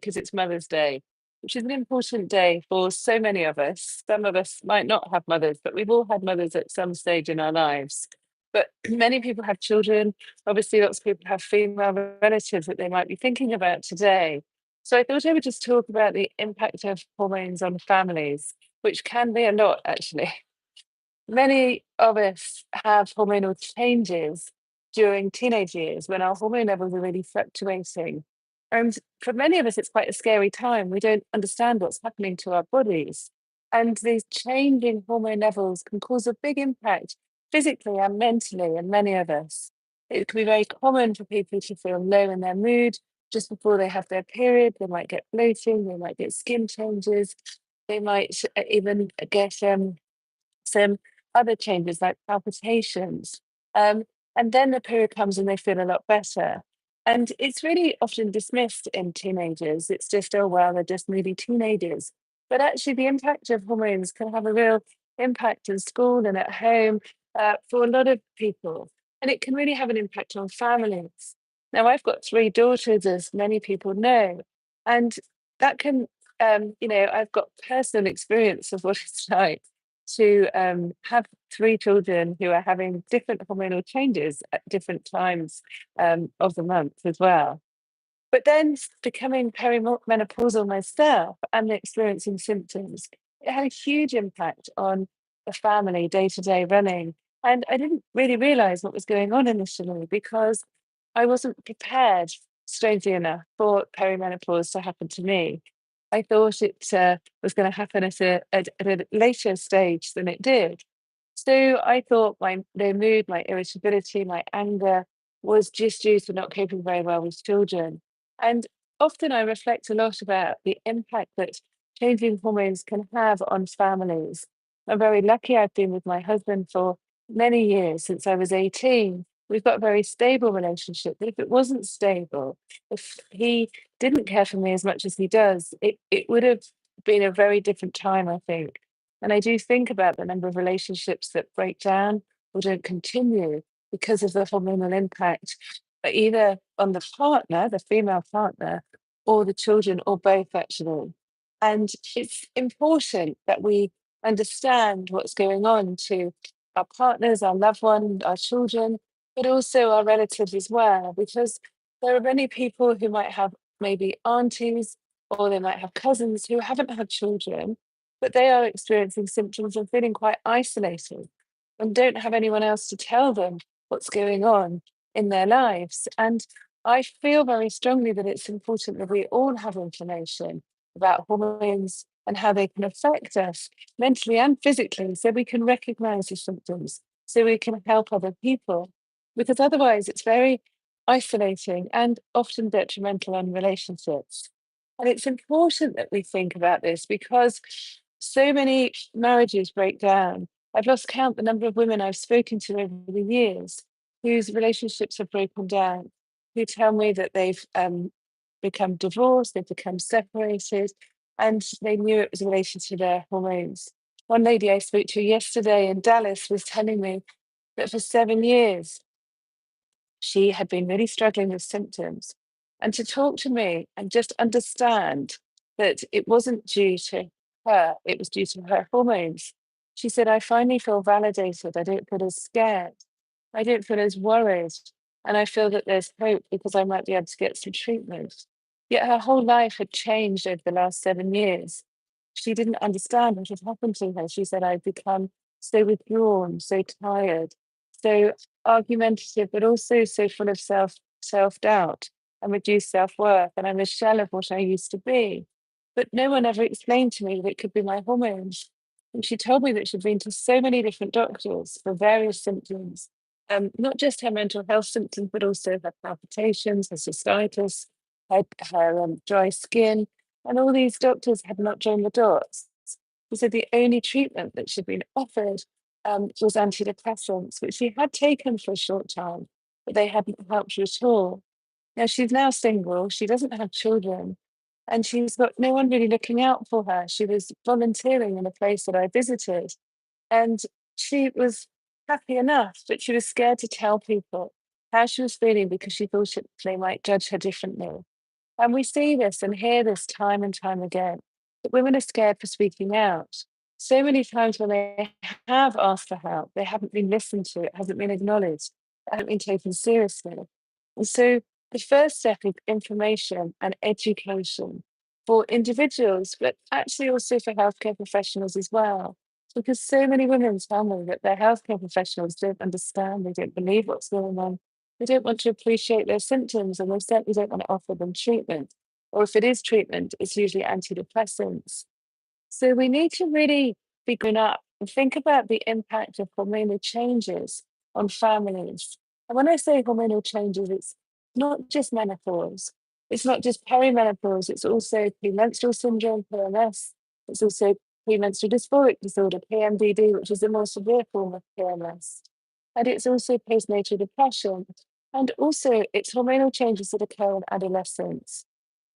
because it's Mother's Day, which is an important day for so many of us. Some of us might not have mothers, but we've all had mothers at some stage in our lives. But many people have children. Obviously, lots of people have female relatives that they might be thinking about today. So I thought I would just talk about the impact of hormones on families, which can be a lot, actually. Many of us have hormonal changes during teenage years when our hormone levels are really fluctuating. And for many of us, it's quite a scary time. We don't understand what's happening to our bodies. And these changing hormone levels can cause a big impact physically and mentally in many of us. It can be very common for people to feel low in their mood just before they have their period. They might get bloating, they might get skin changes, they might even get some other changes like palpitations. Um, and then the period comes and they feel a lot better. And it's really often dismissed in teenagers. It's just, oh, well, they're just maybe teenagers. But actually, the impact of hormones can have a real impact in school and at home for a lot of people. And it can really have an impact on families. Now, I've got three daughters, as many people know. And that can, I've got personal experience of what it's like to have three children who are having different hormonal changes at different times of the month as well. But then becoming perimenopausal myself and experiencing symptoms, it had a huge impact on the family day to day running. And I didn't really realize what was going on initially because I wasn't prepared, strangely enough, for perimenopause to happen to me. I thought it was going to happen at a later stage than it did. So I thought my low mood, my irritability, my anger was just due to not coping very well with children. And often I reflect a lot about the impact that changing hormones can have on families. I'm very lucky I've been with my husband for many years, since I was 18. We've got a very stable relationship. But if it wasn't stable, if he didn't care for me as much as he does, it would have been a very different time, I think. And I do think about the number of relationships that break down or don't continue because of the hormonal impact, either on the partner, the female partner, or the children, or both actually. And it's important that we understand what's going on to our partners, our loved ones, our children, but also our relatives as well, because there are many people who might have maybe aunties or they might have cousins who haven't had children, but they are experiencing symptoms and feeling quite isolated and don't have anyone else to tell them what's going on in their lives. And I feel very strongly that it's important that we all have information about hormones and how they can affect us mentally and physically so we can recognize the symptoms, so we can help other people. Because otherwise, it's very isolating and often detrimental on relationships. And it's important that we think about this because so many marriages break down. I've lost count the number of women I've spoken to over the years whose relationships have broken down, who tell me that they've become divorced, they've become separated, and they knew it was in relation to their hormones. One lady I spoke to yesterday in Dallas was telling me that for 7 years she had been really struggling with symptoms. And to talk to me and just understand that it wasn't due to her, it was due to her hormones. She said, I finally feel validated. I don't feel as scared. I don't feel as worried. And I feel that there's hope because I might be able to get some treatment. Yet her whole life had changed over the last 7 years. She didn't understand what had happened to her. She said, I've become so withdrawn, so tired, so argumentative, but also so full of self doubt and reduced self worth. And I'm a shell of what I used to be. But no one ever explained to me that it could be my hormones. And she told me that she'd been to so many different doctors for various symptoms, not just her mental health symptoms, but also her palpitations, her cystitis, her dry skin. And all these doctors had not joined the dots. She said the only treatment that she'd been offered was antidepressants, which she had taken for a short time, but they hadn't helped her at all. Now she's now single, she doesn't have children, and she's got no one really looking out for her. She was volunteering in a place that I visited, and she was happy enough, but she was scared to tell people how she was feeling because she thought they might judge her differently. And we see this and hear this time and time again, that women are scared for speaking out. So many times when they have asked for help, they haven't been listened to, it hasn't been acknowledged, it hasn't been taken seriously. And so the first step is information and education for individuals, but actually also for healthcare professionals as well. Because so many women tell me that their healthcare professionals don't understand, they don't believe what's going on, they don't want to appreciate their symptoms, and they certainly don't want to offer them treatment. Or if it is treatment, it's usually antidepressants. So we need to really be grown up and think about the impact of hormonal changes on families. And when I say hormonal changes, it's not just menopause, it's not just perimenopause, it's also premenstrual syndrome, PMS, it's also premenstrual dysphoric disorder, PMDD, which is the more severe form of PMS. And it's also postnatal depression. And also, it's hormonal changes that occur in adolescence.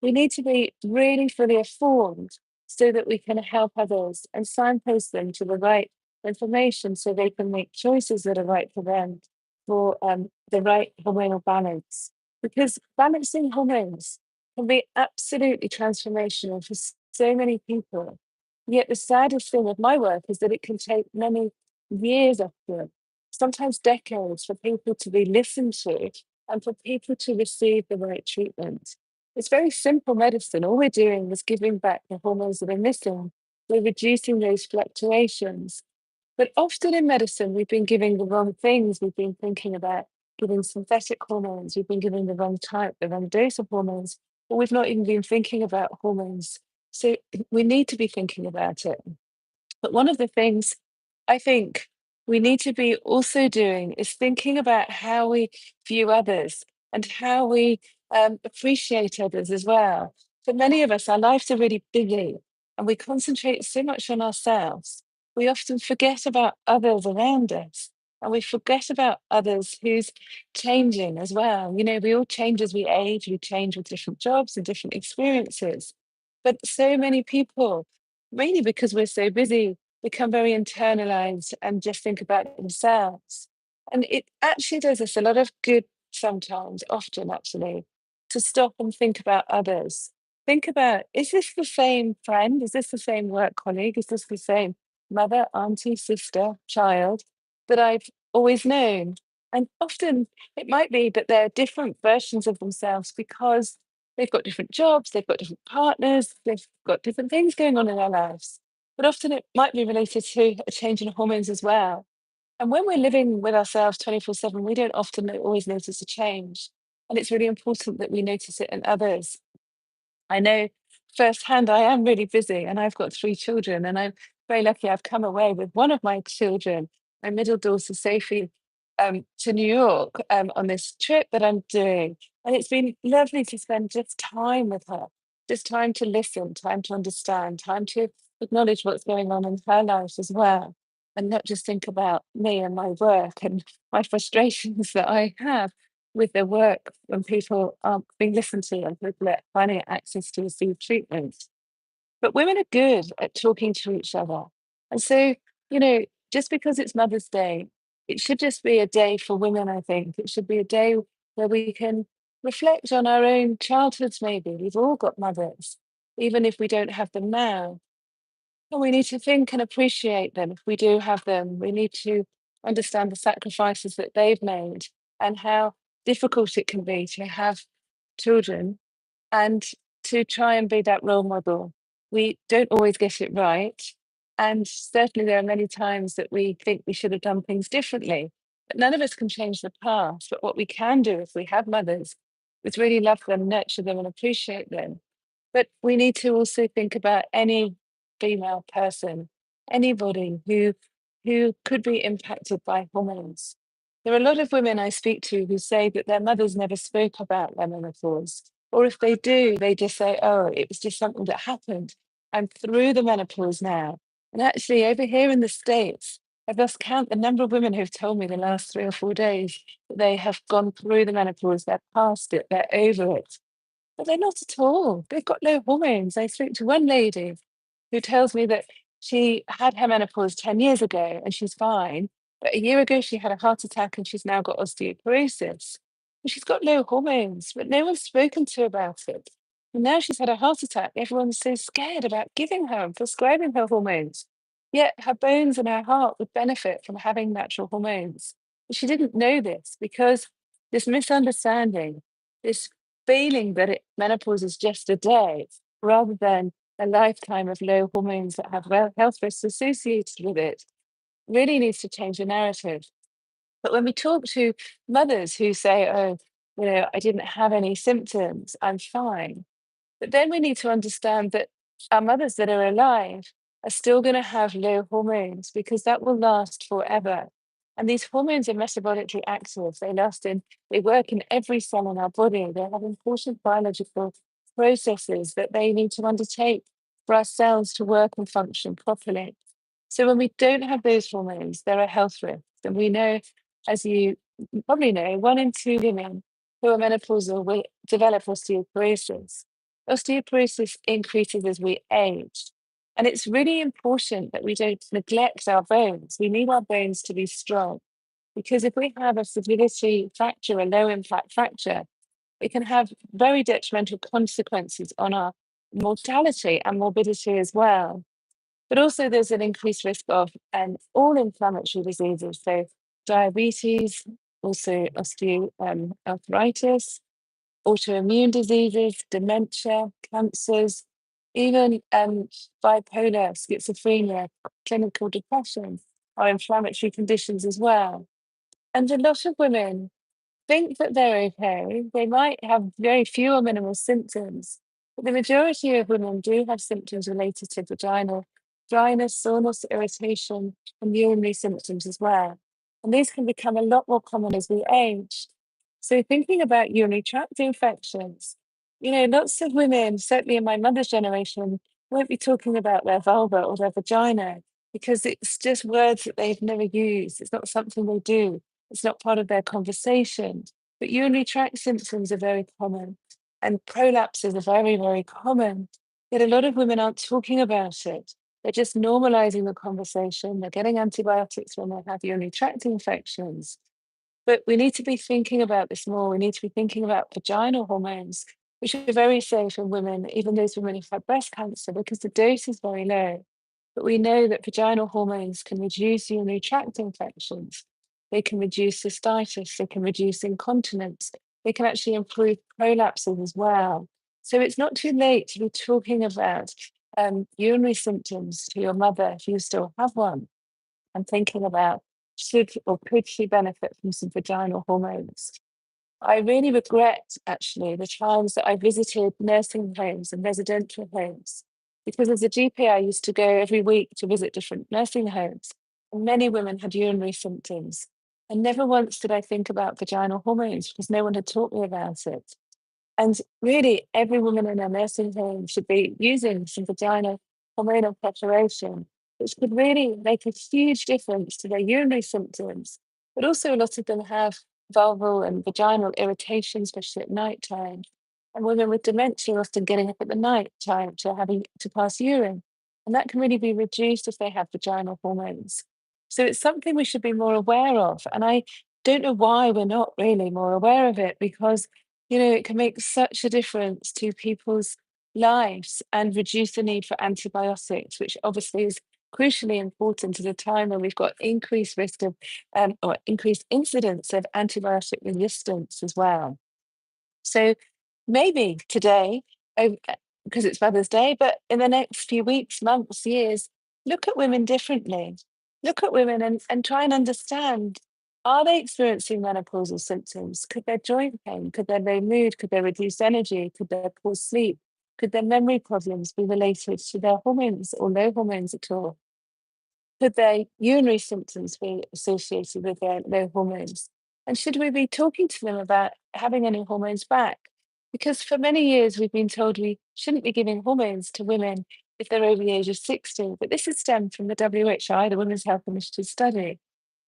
We need to be really fully informed so that we can help others and signpost them to the right information so they can make choices that are right for them for the right hormonal balance. Because balancing hormones can be absolutely transformational for so many people. Yet the saddest thing of my work is that it can take many years often, sometimes decades, for people to be listened to and for people to receive the right treatment. It's very simple medicine. All we're doing is giving back the hormones that are missing. We're reducing those fluctuations. But often in medicine, we've been giving the wrong things. We've been thinking about giving synthetic hormones. We've been giving the wrong type, the wrong dose of hormones, but we've not even been thinking about hormones. So we need to be thinking about it. But one of the things I think we need to be also doing is thinking about how we view others and how we appreciate others as well. For many of us, our lives are really busy and we concentrate so much on ourselves. We often forget about others around us and we forget about others who's changing as well. You know, we all change as we age, we change with different jobs and different experiences. But so many people, mainly because we're so busy, become very internalized and just think about themselves. And it actually does us a lot of good sometimes, often actually, to stop and think about others. Think about, is this the same friend? Is this the same work colleague? Is this the same mother, auntie, sister, child that I've always known? And often it might be that they're different versions of themselves because they've got different jobs, they've got different partners, they've got different things going on in their lives. But often it might be related to a change in hormones as well. And when we're living with ourselves 24/7, we don't often always notice a change. And it's really important that we notice it in others. I know firsthand I am really busy and I've got three children, and I'm very lucky I've come away with one of my children, my middle daughter Sophie, to New York on this trip that I'm doing. And it's been lovely to spend just time with her, just time to listen, time to understand, time to acknowledge what's going on in her life as well. And not just think about me and my work and my frustrations that I have with their work when people aren't being listened to and people are finding access to receive treatment. But women are good at talking to each other. And so, you know, just because it's Mother's Day, it should just be a day for women, I think. It should be a day where we can reflect on our own childhoods, maybe. We've all got mothers, even if we don't have them now. And we need to think and appreciate them if we do have them. We need to understand the sacrifices that they've made and how difficult it can be to have children and to try and be that role model. We don't always get it right. And certainly there are many times that we think we should have done things differently. But none of us can change the past. But what we can do if we have mothers is really love them, nurture them, and appreciate them. But we need to also think about any female person, anybody who could be impacted by hormones. There are a lot of women I speak to who say that their mothers never spoke about their menopause. Or if they do, they just say, oh, it was just something that happened. I'm through the menopause now. And actually, over here in the States, I've lost count the number of women who've told me the last 3 or 4 days that they have gone through the menopause, they're past it, they're over it. But they're not at all. They've got no hormones. I spoke to one lady who tells me that she had her menopause 10 years ago and she's fine. But a year ago, she had a heart attack and she's now got osteoporosis. And she's got no hormones, but no one's spoken to her about it. And now she's had a heart attack. Everyone's so scared about giving her and prescribing her hormones. Yet her bones and her heart would benefit from having natural hormones. But she didn't know this because this misunderstanding, this feeling that menopause is just a day rather than a lifetime of low hormones that have health risks associated with it, really needs to change the narrative. But when we talk to mothers who say, oh, I didn't have any symptoms, I'm fine, but then we need to understand that our mothers that are alive are still going to have low hormones because that will last forever. And these hormones are metabolically active. They work in every cell in our body. They have important biological processes that they need to undertake for our cells to work and function properly. So when we don't have those hormones, there are health risks. And we know, as you probably know, 1 in 2 women who are menopausal will develop osteoporosis. Osteoporosis increases as we age. And it's really important that we don't neglect our bones. We need our bones to be strong because if we have a stability fracture, a low impact fracture, it can have very detrimental consequences on our mortality and morbidity as well. But also, there's an increased risk of all inflammatory diseases, so diabetes, also osteoarthritis, autoimmune diseases, dementia, cancers, even bipolar, schizophrenia, clinical depression are inflammatory conditions as well. And a lot of women think that they're okay. They might have very few or minimal symptoms, but the majority of women do have symptoms related to vaginal dryness, soreness, irritation, and urinary symptoms as well. And these can become a lot more common as we age. So thinking about urinary tract infections, lots of women, certainly in my mother's generation, won't be talking about their vulva or their vagina because it's just words that they've never used. It's not something they do. It's not part of their conversation. But urinary tract symptoms are very common, and prolapses are very, very common. Yet a lot of women aren't talking about it. They're just normalizing the conversation. They're getting antibiotics when they have urinary tract infections. But we need to be thinking about this more. We need to be thinking about vaginal hormones, which are very safe in women, even those women who've had breast cancer, because the dose is very low. But we know that vaginal hormones can reduce urinary tract infections. They can reduce cystitis. They can reduce incontinence. They can actually improve prolapses as well. So it's not too late to be talking about urinary symptoms to your mother if you still have one, and thinking about should or could she benefit from some vaginal hormones. I really regret actually the times that I visited nursing homes and residential homes because as a GP, I used to go every week to visit different nursing homes, and many women had urinary symptoms. And never once did I think about vaginal hormones because no one had taught me about it. And really, every woman in a nursing home should be using some vagina hormonal preparation, which could really make a huge difference to their urinary symptoms. But also, a lot of them have vulval and vaginal irritation, especially at night time. And women with dementia are often getting up at the night time to having to pass urine. And that can really be reduced if they have vaginal hormones. So it's something we should be more aware of. And I don't know why we're not really more aware of it because it can make such a difference to people's lives and reduce the need for antibiotics, which obviously is crucially important at a time when we've got increased risk of or increased incidence of antibiotic resistance as well. So maybe today, because it's Mother's Day, but in the next few weeks, months, years, look at women differently. Look at women and try and understand, are they experiencing menopausal symptoms? Could their joint pain, could their low mood, could their reduced energy, could their poor sleep, could their memory problems be related to their hormones or no hormones at all? Could their urinary symptoms be associated with their low hormones? And should we be talking to them about having any hormones back? Because for many years we've been told we shouldn't be giving hormones to women if they're over the age of 60. But this has stemmed from the WHI, the Women's Health Initiative study,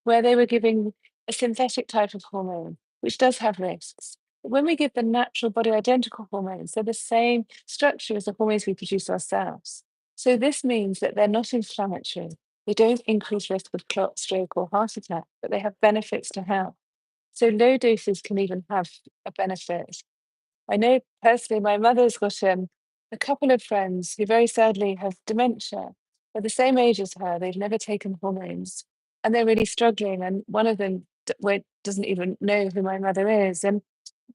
where they were giving a synthetic type of hormone, which does have risks. But when we give the natural body identical hormones, they're the same structure as the hormones we produce ourselves. So this means that they're not inflammatory. They don't increase risk of clot, stroke, or heart attack, but they have benefits to health. So low doses can even have a benefit. I know personally my mother's got a couple of friends who very sadly have dementia. They're the same age as her. They've never taken hormones and they're really struggling. And one of them doesn't even know who my mother is. And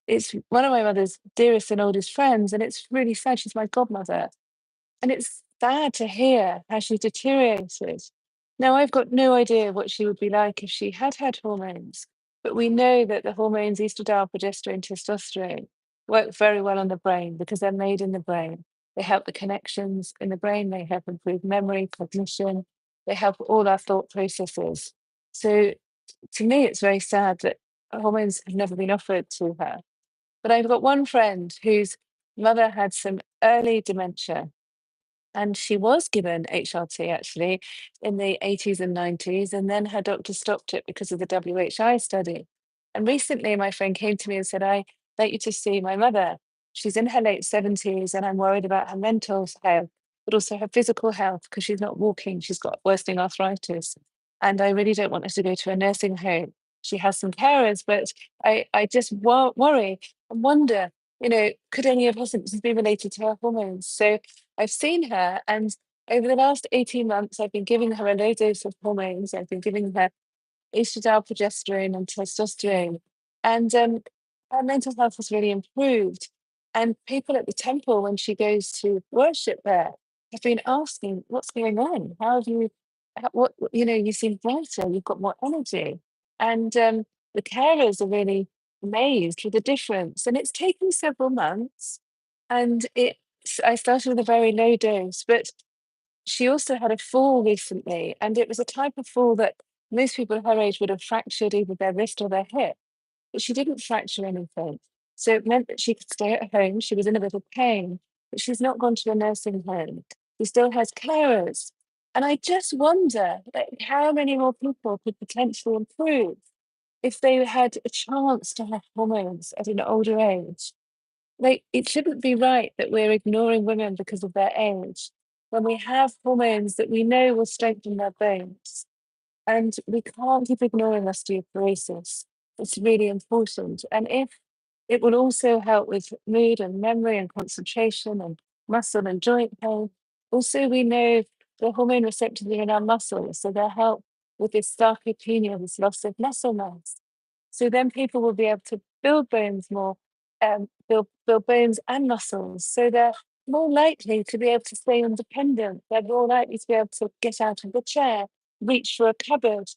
it's one of my mother's dearest and oldest friends. And it's really sad. She's my godmother. And it's sad to hear how she's deteriorated. Now, I've got no idea what she would be like if she had had hormones, but we know that the hormones estradiol, progesterone, testosterone work very well on the brain because they're made in the brain. They help the connections in the brain, they help improve memory, cognition, they help all our thought processes. So, to me, it's very sad that hormones have never been offered to her. But I've got one friend whose mother had some early dementia and she was given HRT actually in the 80s and 90s, and then her doctor stopped it because of the WHI study. And recently, my friend came to me and said, "I like you to see my mother. She's in her late 70s, and I'm worried about her mental health, but also her physical health because she's not walking. She's got worsening arthritis. And I really don't want her to go to a nursing home. She has some carers, but I just worry and wonder, could any of her symptoms be related to her hormones?" So I've seen her, and over the last 18 months, I've been giving her a low dose of hormones. I've been giving her estradiol, progesterone, and testosterone. And her mental health has really improved. And people at the temple, when she goes to worship there, have been asking, "What's going on? How have you, you seem brighter, you've got more energy." And the carers are really amazed with the difference. And it's taken several months. And I started with a very low dose, but she also had a fall recently, and it was a type of fall that most people her age would have fractured either their wrist or their hip, but she didn't fracture anything. So it meant that she could stay at home. She was in a bit of pain, but she's not gone to a nursing home. She still has carers. And I just wonder like, how many more people could potentially improve if they had a chance to have hormones at an older age. Like, it shouldn't be right that we're ignoring women because of their age when we have hormones that we know will strengthen their bones. And we can't keep ignoring osteoporosis. It's really important. And if it will also help with mood and memory and concentration and muscle and joint pain. Also, we know the hormone receptors are in our muscles, so they'll help with this sarcopenia, this loss of muscle mass. So then people will be able to build bones more, build bones and muscles. So they're more likely to be able to stay independent. They're more likely to be able to get out of the chair, reach for a cupboard,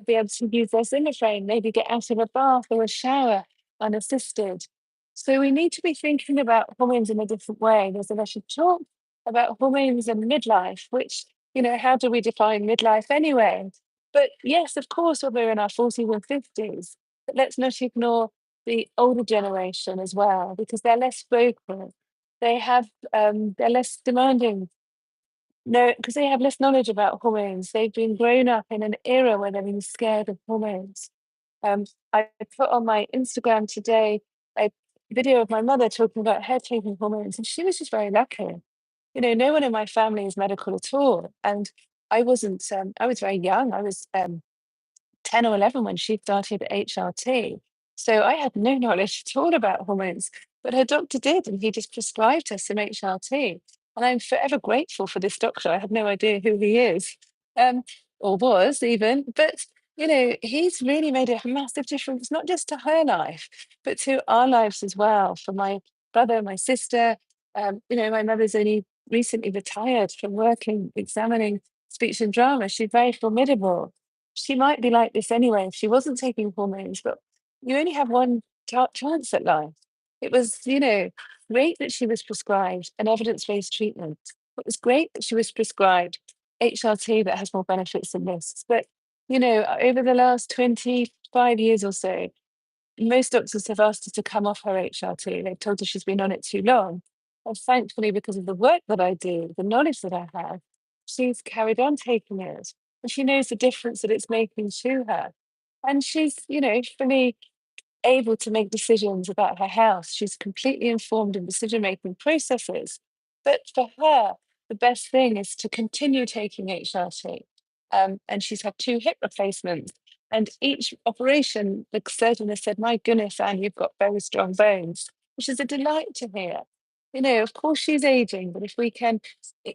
be able to use their Zimmer frame, maybe get out of a bath or a shower unassisted. So we need to be thinking about hormones in a different way. There's a lot of talk about hormones and midlife, which, how do we define midlife anyway? But yes, of course, when we're in our 40s and 50s, but let's not ignore the older generation as well, because they're less vocal. They're less demanding. No, because they have less knowledge about hormones. They've been grown up in an era where they've been scared of hormones. Um, I put on my Instagram today a video of my mother talking about her taking hormones, and she was just very lucky. No one in my family is medical at all, and I wasn't. I was very young. I was 10 or 11 when she started HRT. So I had no knowledge at all about hormones, but her doctor did, and he just prescribed her some HRT. And I'm forever grateful for this doctor. I had no idea who he is, um, or was even, but he's really made a massive difference, not just to her life, but to our lives as well. For my brother, my sister, my mother's only recently retired from working, examining speech and drama. She's very formidable. She might be like this anyway if she wasn't taking hormones, but you only have one chance at life. It was, great that she was prescribed an evidence based treatment. It was great that she was prescribed HRT that has more benefits than risks. But, over the last 25 years or so, most doctors have asked her to come off her HRT. They've told her she's been on it too long. And thankfully, because of the work that I do, the knowledge that I have, she's carried on taking it. And she knows the difference that it's making to her. And she's, fully able to make decisions about her health. She's completely informed in decision-making processes. But for her, the best thing is to continue taking HRT. And she's had 2 hip replacements. And each operation, the surgeon has said, "My goodness, Anne, you've got very strong bones." which is a delight to hear. You know, of course she's aging, but if we can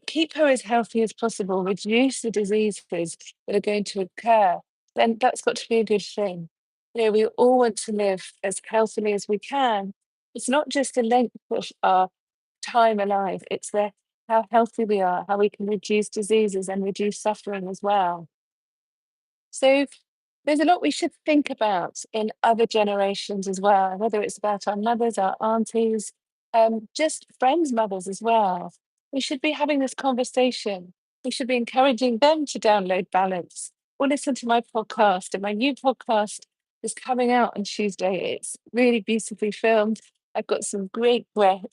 keep her as healthy as possible, reduce the diseases that are going to occur, then that's got to be a good thing. You know, we all want to live as healthily as we can. It's not just the length of our time alive, it's the how healthy we are, how we can reduce diseases and reduce suffering as well. So there's a lot we should think about in other generations as well, whether it's about our mothers, our aunties, just friends' mothers as well. We should be having this conversation. We should be encouraging them to download Balance or listen to my podcast. And my new podcast is coming out on Tuesday. It's really beautifully filmed. I've got some great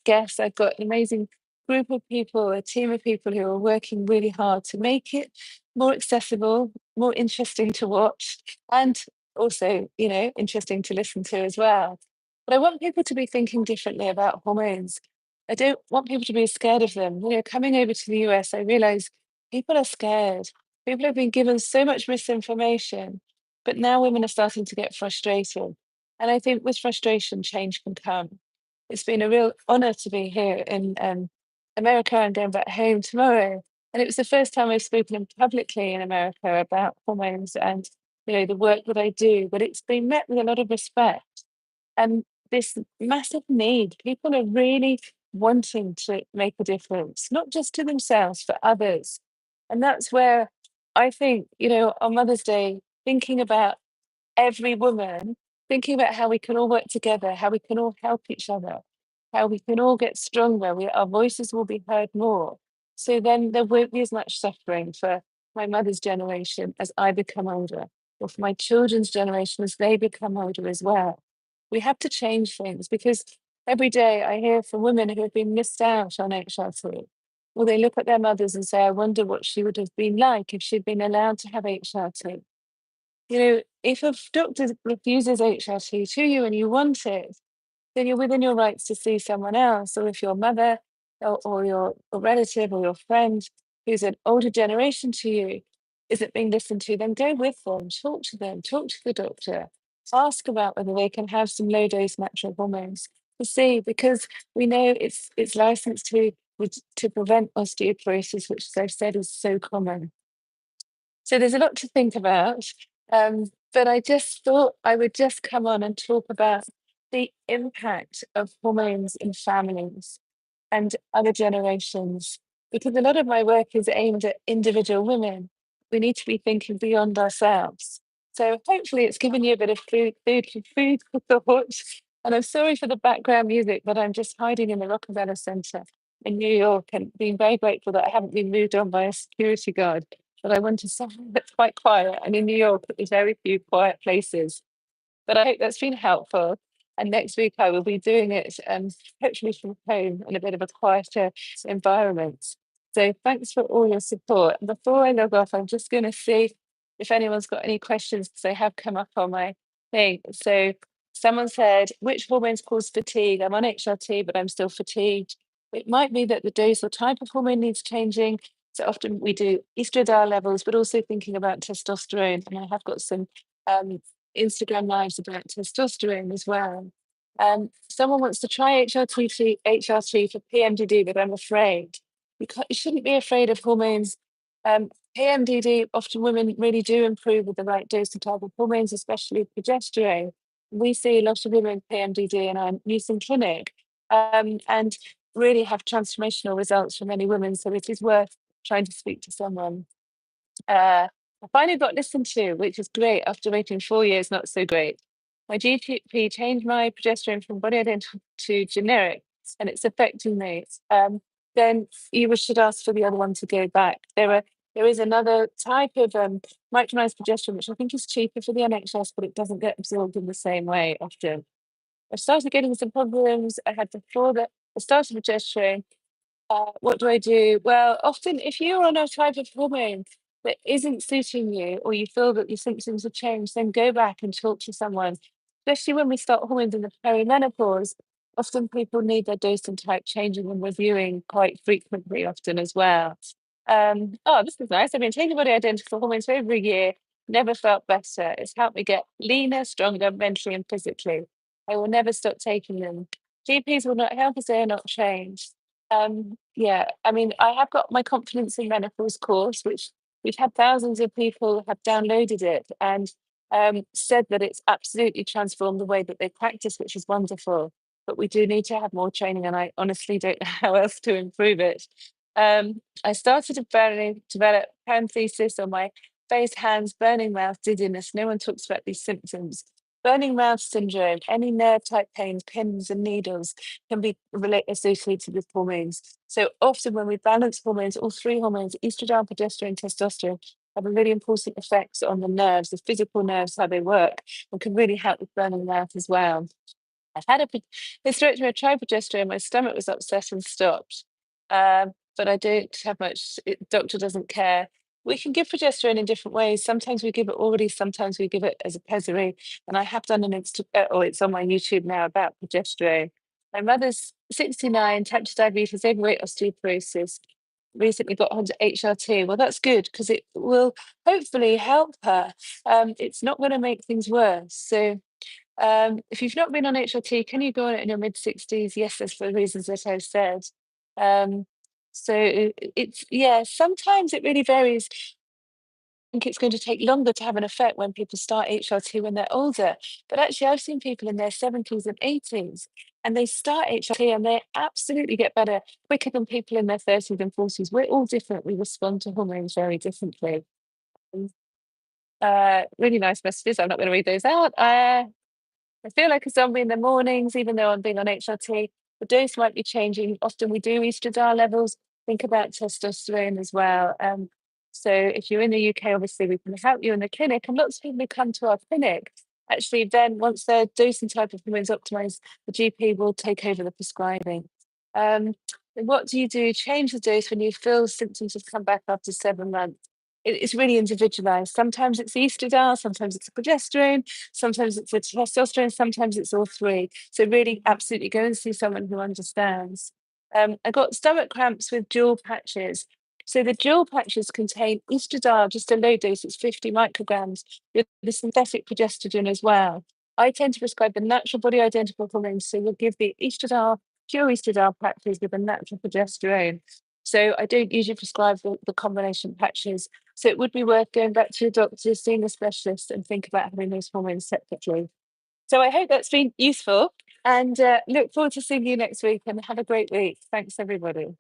guests. I've got an amazing group of people, a team of people who are working really hard to make it more accessible, more interesting to watch, and also, you know, interesting to listen to as well. But I want people to be thinking differently about hormones. I don't want people to be scared of them. You know, coming over to the US, I realize people are scared. People have been given so much misinformation, but now women are starting to get frustrated. And I think with frustration, change can come. It's been a real honor to be here in America. I'm going back home tomorrow. And it was the first time I've spoken publicly in America about hormones and, you know, the work that I do. But it's been met with a lot of respect and this massive need. People are really wanting to make a difference, not just to themselves, for others. And that's where I think, you know, on Mother's Day, thinking about every woman, thinking about how we can all work together, how we can all help each other, how we can all get stronger. Our voices will be heard more. So then there won't be as much suffering for my mother's generation as I become older, or for my children's generation as they become older as well. We have to change things because every day I hear from women who have been missed out on HRT. Well, they look at their mothers and say, I wonder what she would have been like if she'd been allowed to have HRT. You know, if a doctor refuses HRT to you and you want it, then you're within your rights to see someone else. Or if your mother or your a relative or your friend who's an older generation to you isn't being listened to, then go with them, talk to the doctor, ask about whether they can have some low dose natural hormones to see, because we know it's licensed to prevent osteoporosis, which, as I've said, is so common. So there's a lot to think about. But I just thought I would just come on and talk about the impact of hormones in families and other generations, because a lot of my work is aimed at individual women. We need to be thinking beyond ourselves. So hopefully it's given you a bit of food for thought. And I'm sorry for the background music, but I'm just hiding in the Rockefeller Center in New York and being very grateful that I haven't been moved on by a security guard. But I wanted somewhere that's quite quiet. And in New York, there's very few quiet places. But I hope that's been helpful. And next week I will be doing it hopefully from home in a bit of a quieter environment. So thanks for all your support. And before I log off, I'm just going to see if anyone's got any questions because they have come up on my thing. So someone said, which hormones cause fatigue? I'm on HRT, but I'm still fatigued. It might be that the dose or type of hormone needs changing. So often we do estradiol levels, but also thinking about testosterone. And I have got some um, Instagram lives about testosterone as well. Someone wants to try HRT for PMDD, but I'm afraid you shouldn't be afraid of hormones. PMDD, often women really do improve with the right dose and type of hormones, especially progesterone. We see a lot of women with PMDD in our Newson clinic and really have transformational results for many women. So it is worth trying to speak to someone. I finally got listened to, which is great after waiting 4 years, not so great. My GP changed my progesterone from body identical to generic, and it's affecting me. Then you should ask for the other one to go back. There is another type of micronized progesterone, which I think is cheaper for the NHS, but it doesn't get absorbed in the same way often. I started getting some problems. I had before that I started progesterone. What do I do? Well, often if you're on a type of hormone that isn't suiting you, or you feel that your symptoms have changed, then go back and talk to someone. Especially when we start hormones in the perimenopause, often people need their dose and type changing and reviewing quite frequently, often as well. Oh, this is nice. I've been taking body identical hormones for over a year, never felt better. It's helped me get leaner, stronger mentally and physically. I will never stop taking them. GPs will not help us, they are not trained. Yeah, I mean, I have got my Confidence in Menopause course, which we've had thousands of people have downloaded it and said that it's absolutely transformed the way that they practice, which is wonderful. But we do need to have more training, and I honestly don't know how else to improve it. I started to develop parenthesis on my face, hands, burning mouth, dizziness. No one talks about these symptoms. Burning mouth syndrome, any nerve type pains, pins and needles can be associated with hormones. So often when we balance hormones, all three hormones, estrogen, progesterone, testosterone, have a really important effects on the nerves, the physical nerves, how they work, and can really help with burning mouth as well. I've had a hysterectomy, I tried progesterone, my stomach was upset and stopped. But I don't have much, doctor doesn't care. We can give progesterone in different ways. Sometimes we give it orally, sometimes we give it as a pessary. And I have done or it's on my YouTube now about progesterone. My mother's 69, type 2 diabetes, overweight, osteoporosis, recently got onto HRT. Well, that's good because it will hopefully help her. It's not going to make things worse. So if you've not been on HRT, can you go on it in your mid 60s? Yes, that's for the reasons that I've said. Um, it's, yeah, sometimes it really varies. I think it's going to take longer to have an effect when people start HRT when they're older. But actually, I've seen people in their 70s and 80s, and they start HRT and they absolutely get better quicker than people in their 30s and 40s. We're all different. We respond to hormones very differently. Um, really nice messages. I'm not going to read those out. I feel like a zombie in the mornings, even though I'm being on HRT. The dose might be changing. Often we do estradiol levels. Think about testosterone as well. So if you're in the UK, obviously we can help you in the clinic. And lots of people who come to our clinic, actually then once their dose and type of hormones optimized, the GP will take over the prescribing. Um, what do you do? Change the dose when you feel symptoms have come back after 7 months. It's really individualized. Sometimes it's estradiol, sometimes it's progesterone, sometimes it's a testosterone, sometimes it's all three. So really, absolutely go and see someone who understands. I got stomach cramps with dual patches. So the dual patches contain estradiol, just a low dose, it's 50 micrograms, with the synthetic progesterone as well. I tend to prescribe the natural body identical hormones, so we'll give the estradiol, pure estradiol patches with a natural progesterone. So I don't usually prescribe the combination patches. So it would be worth going back to your doctor, seeing a specialist, and think about having those hormones separately. So I hope that's been useful and look forward to seeing you next week and have a great week. Thanks, everybody.